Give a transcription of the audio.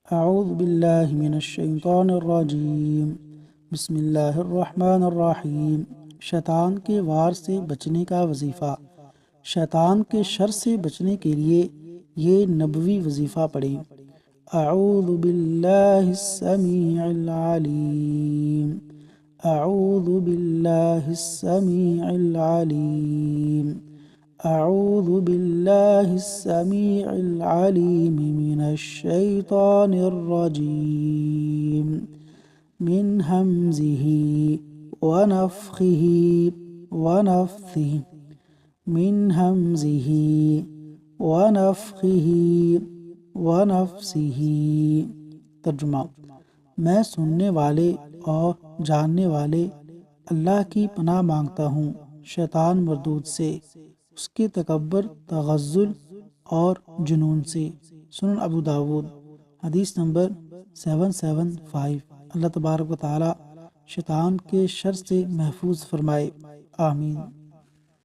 اعوذ باللہ من الشیطان الرجیم، بسم اللہ الرحمن الرحیم۔ شیطان کے وار سے بچنے کا وظیفہ۔ شیطان کے شر سے بچنے کے لیے یہ نبوی وظیفہ پڑھیں۔ اعوذ باللہ السمیع العلیم، اعوذ باللہ السمیع العلیم، اعوذ باللہ السمیع العلیم من الشیطان الرجیم، من ہمزہ ونفخہ ونفثہ، من ہمزہ ونفخہ ونفثہ۔ ترجمہ: میں سننے والے اور جاننے والے اللہ کی پناہ مانگتا ہوں شیطان مردود سے، اس کے تکبر، تغزل اور جنون سے۔ سنن ابو داود، حدیث نمبر 775۔ اللہ تبارک و تعالی شیطان کے شر سے محفوظ فرمائے، آمین۔